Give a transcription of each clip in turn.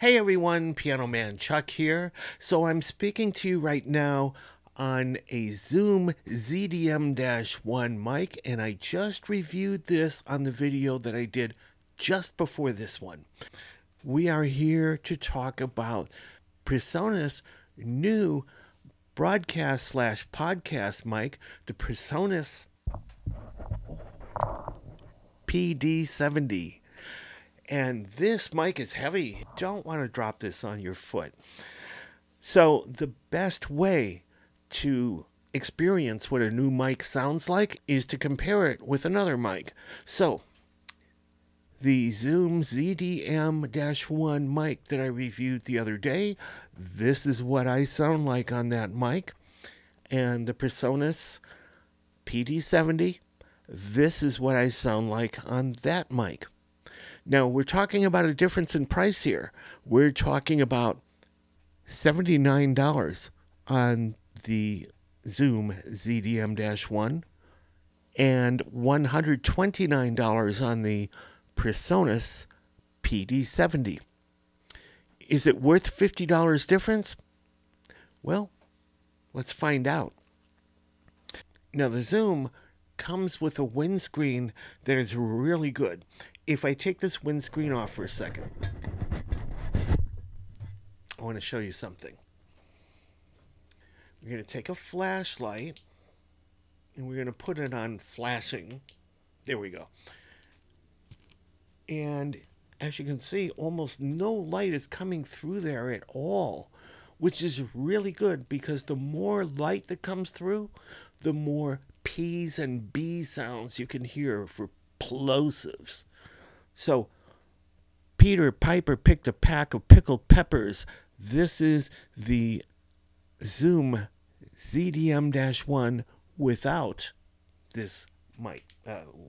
Hey everyone, PianoManChuck here. So I'm speaking to you right now on a Zoom ZDM-1 mic, and I just reviewed this on the video that I did just before this one. We are here to talk about PreSonus' new broadcast/podcast mic, the PreSonus PD-70. And this mic is heavy. You don't want to drop this on your foot. So the best way to experience what a new mic sounds like is to compare it with another mic. So the Zoom ZDM-1 mic that I reviewed the other day, this is what I sound like on that mic. And the PreSonus PD-70, this is what I sound like on that mic. Now, we're talking about a difference in price here. We're talking about $79 on the Zoom ZDM-1 and $129 on the PreSonus PD-70. Is it worth $50 difference? Well, let's find out. Now, the Zoom comes with a windscreen that is really good. If I take this windscreen off for a second, I want to show you something. We're going to take a flashlight and we're going to put it on flashing. There we go. And as you can see, almost no light is coming through there at all, which is really good because the more light that comes through, the more P's and B sounds you can hear for plosives. So, Peter Piper picked a pack of pickled peppers. This is the Zoom ZDM-1 without this mic,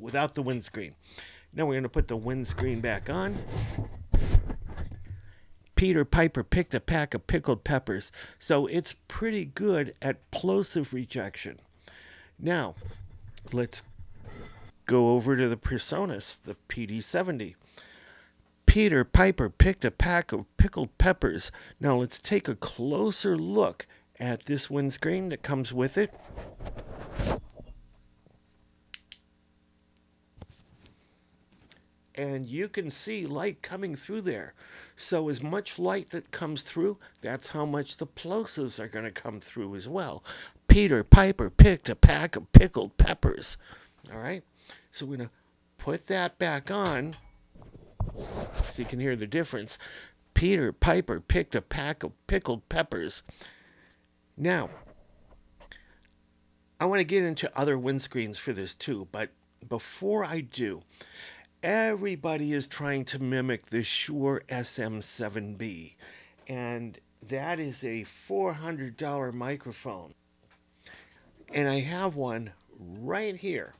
without the windscreen. Now we're going to put the windscreen back on. Peter Piper picked a pack of pickled peppers. So it's pretty good at plosive rejection. Now, let's go over to the PreSonus, the PD-70. Peter Piper picked a pack of pickled peppers. Now let's take a closer look at this windscreen that comes with it. And you can see light coming through there. So as much light that comes through, that's how much the plosives are going to come through as well. Peter Piper picked a pack of pickled peppers. All right. So we're going to put that back on so you can hear the difference. Peter Piper picked a pack of pickled peppers. Now, I want to get into other windscreens for this too, but before I do, everybody is trying to mimic the Shure SM7B, and that is a $400 microphone. And I have one right here.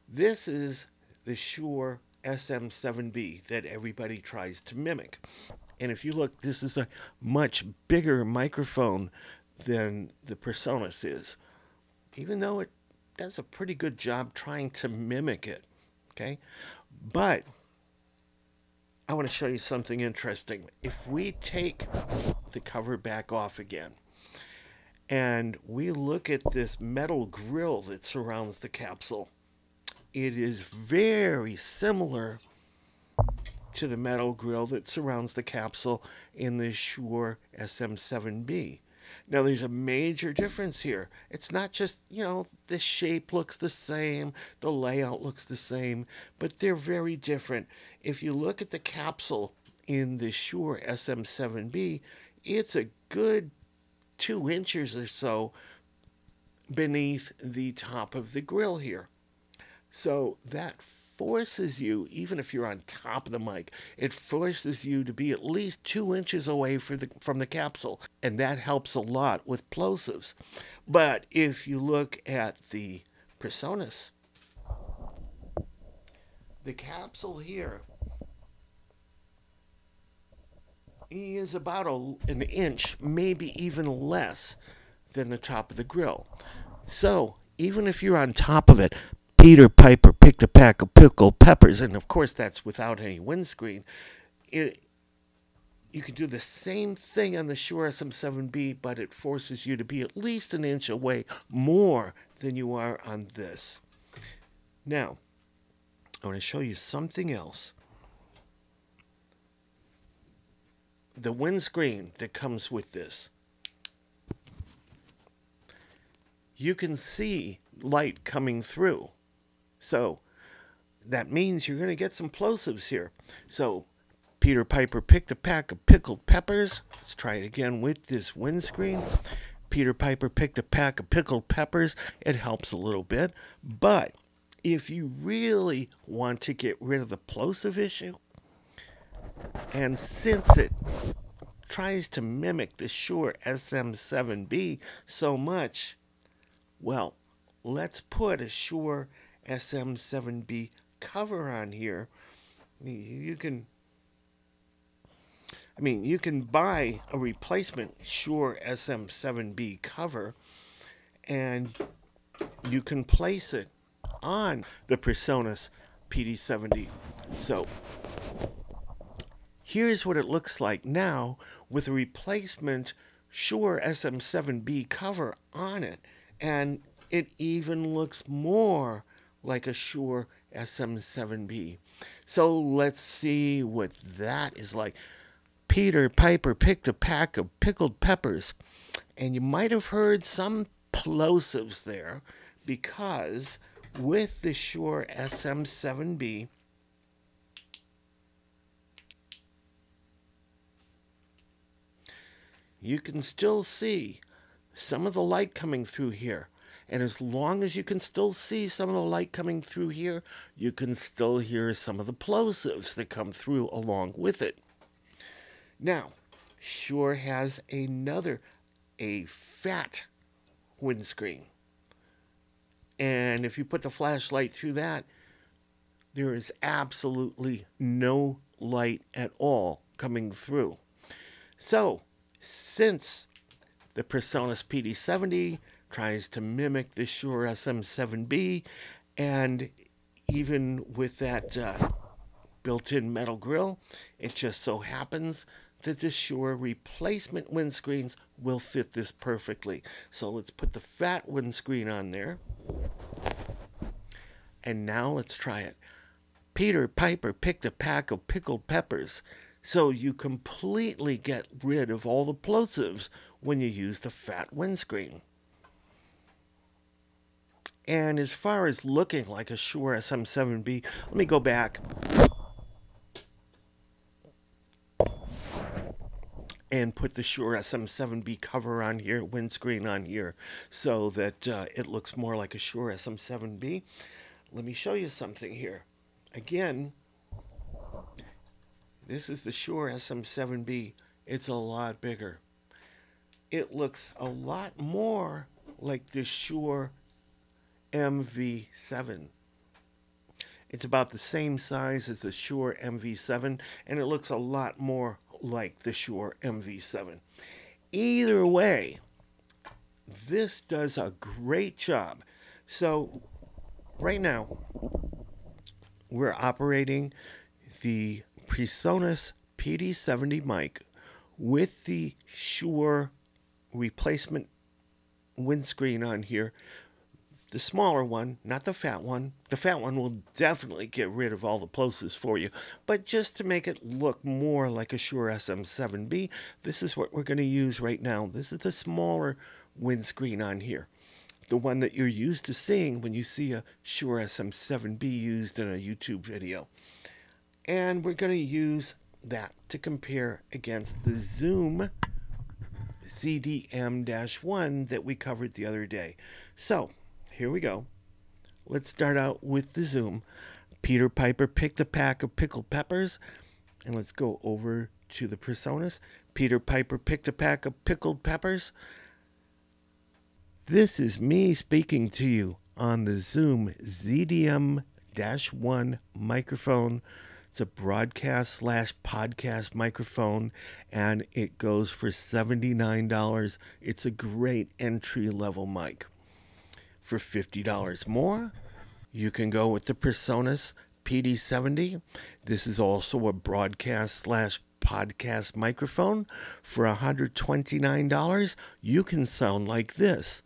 This is the Shure SM7B that everybody tries to mimic. And if you look, this is a much bigger microphone than the PreSonus is, even though it does a pretty good job trying to mimic it. Okay? But I want to show you something interesting. If we take the cover back off again, and we look at this metal grill that surrounds the capsule, it is very similar to the metal grill that surrounds the capsule in the Shure SM7B. Now, there's a major difference here. It's not just, the shape looks the same, the layout looks the same, but they're very different. If you look at the capsule in the Shure SM7B, it's a good 2 inches or so beneath the top of the grill here. So that forces you, even if you're on top of the mic, it forces you to be at least 2 inches away from the capsule. And that helps a lot with plosives. But if you look at the PreSonus, the capsule here is about an inch, maybe even less than the top of the grill. So even if you're on top of it, Peter Piper picked a pack of pickled peppers, and of course that's without any windscreen. you can do the same thing on the Shure SM7B, but it forces you to be at least an inch away more than you are on this. Now, I want to show you something else. The windscreen that comes with this. You can see light coming through. So that means you're going to get some plosives here. So Peter Piper picked a pack of pickled peppers. Let's try it again with this windscreen. Peter Piper picked a pack of pickled peppers. It helps a little bit. But if you really want to get rid of the plosive issue, and since it tries to mimic the Shure SM7B so much, well, let's put a Shure SM7B cover on here. You can buy a replacement Shure SM7B cover, and you can place it on the PreSonus PD-70. So here's what it looks like now with a replacement Shure SM7B cover on it, and it even looks more like a Shure SM7B. So let's see what that is like. Peter Piper picked a pack of pickled peppers, and you might have heard some plosives there, because with the Shure SM7B, you can still see some of the light coming through here. And as long as you can still see some of the light coming through here, you can still hear some of the plosives that come through along with it. Now, Shure has a fat windscreen. And if you put the flashlight through that, there is absolutely no light at all coming through. So, since the PreSonus PD-70 tries to mimic the Shure SM7B, and even with that built-in metal grill, it just so happens that the Shure replacement windscreens will fit this perfectly. So let's put the fat windscreen on there. And now let's try it. Peter Piper picked a pack of pickled peppers. So you completely get rid of all the plosives when you use the fat windscreen. And as far as looking like a Shure SM7B, let me go back and put the Shure SM7B cover on here, windscreen on here, so that it looks more like a Shure SM7B. Let me show you something here. Again, this is the Shure SM7B. It's a lot bigger. It looks a lot more like the Shure MV7. It's about the same size as the Shure MV7, and it looks a lot more like the Shure MV7. Either way, this does a great job. So right now, we're operating the PreSonus PD-70 mic with the Shure replacement windscreen on here. The smaller one, not the fat one. The fat one will definitely get rid of all the plosives for you. But just to make it look more like a Shure SM7B, this is what we're going to use right now. This is the smaller windscreen on here. The one that you're used to seeing when you see a Shure SM7B used in a YouTube video. And we're going to use that to compare against the Zoom ZDM-1 that we covered the other day. So, here we go. Let's start out with the Zoom. Peter Piper picked a pack of pickled peppers. And let's go over to the PreSonus. Peter Piper picked a pack of pickled peppers. This is me speaking to you on the Zoom ZDM-1 microphone. It's a broadcast/podcast microphone, and it goes for $79. It's a great entry-level mic. For $50 more, you can go with the PreSonus PD-70. This is also a broadcast slash podcast microphone. For $129, you can sound like this.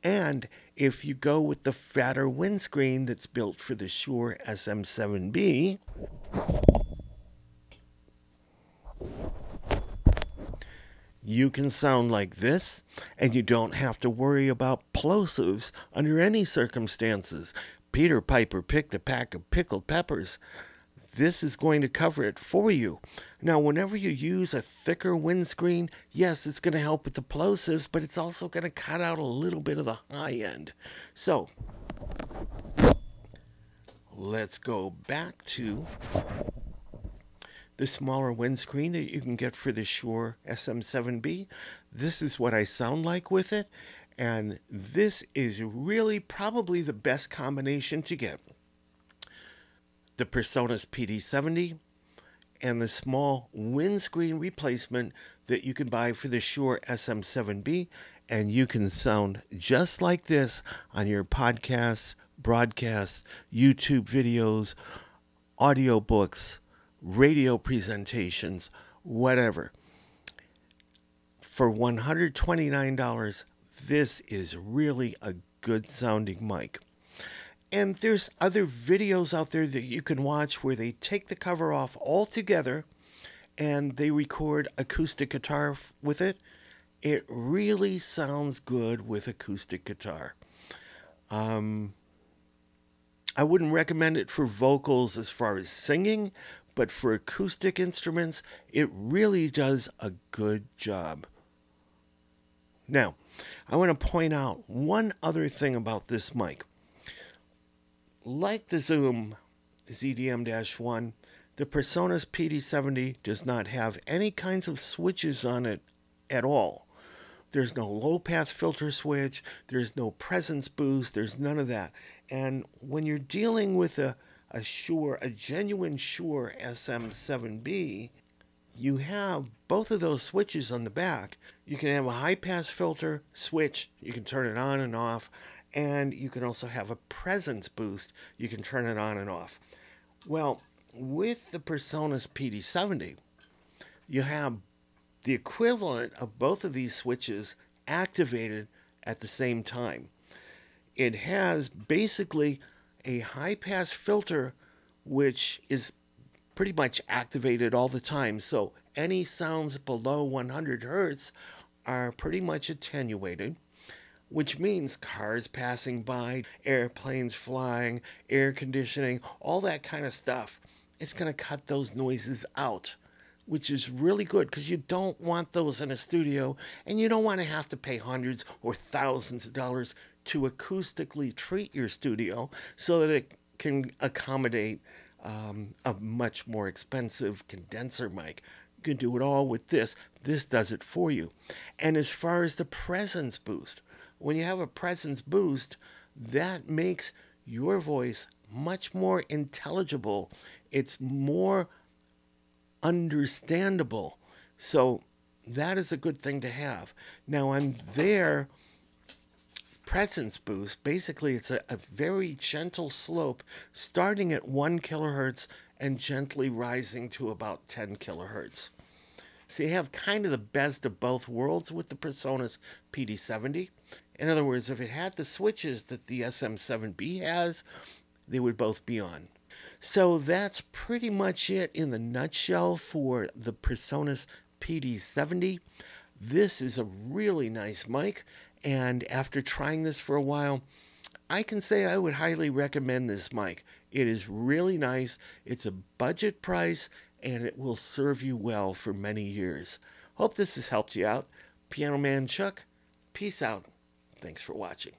And if you go with the fatter windscreen that's built for the Shure SM7B, you can sound like this, and you don't have to worry about plosives under any circumstances. Peter Piper picked a pack of pickled peppers. This is going to cover it for you. Now, whenever you use a thicker windscreen, yes, it's going to help with the plosives, but it's also going to cut out a little bit of the high end. So, let's go back to the smaller windscreen that you can get for the Shure SM7B. This is what I sound like with it, and this is really probably the best combination to get. The PreSonus PD-70 and the small windscreen replacement that you can buy for the Shure SM7B, and you can sound just like this on your podcasts, broadcasts, YouTube videos, audiobooks, radio presentations, whatever. For $129, this is really a good sounding mic. And there's other videos out there that you can watch where they take the cover off altogether and they record acoustic guitar with it. It really sounds good with acoustic guitar. I wouldn't recommend it for vocals as far as singing, but for acoustic instruments, it really does a good job. Now, I want to point out one other thing about this mic. Like the Zoom ZDM-1, the PreSonus PD-70 does not have any kinds of switches on it at all. There's no low-pass filter switch, there's no presence boost, there's none of that. And when you're dealing with a genuine Shure SM7B, you have both of those switches on the back. You can have a high-pass filter switch, you can turn it on and off, and you can also have a presence boost. You can turn it on and off. Well, with the PreSonus PD-70, you have the equivalent of both of these switches activated at the same time. It has basically a high-pass filter, which is pretty much activated all the time. So any sounds below 100 hertz are pretty much attenuated, which means cars passing by, airplanes flying, air conditioning, all that kind of stuff. It's going to cut those noises out, which is really good because you don't want those in a studio, and you don't want to have to pay hundreds or thousands of dollars to acoustically treat your studio so that it can accommodate a much more expensive condenser mic. You can do it all with this. This does it for you. And as far as the presence boost, when you have a presence boost, that makes your voice much more intelligible. It's more understandable. So that is a good thing to have. Now on their presence boost, basically it's a very gentle slope starting at 1 kilohertz and gently rising to about 10 kilohertz. So you have kind of the best of both worlds with the PreSonus PD-70. In other words, if it had the switches that the SM7B has, they would both be on. So that's pretty much it in the nutshell for the PreSonus PD-70. This is a really nice mic, and after trying this for a while, I can say I would highly recommend this mic. It is really nice, it's a budget price, and it will serve you well for many years. Hope this has helped you out. PianoManChuck, peace out. Thanks for watching.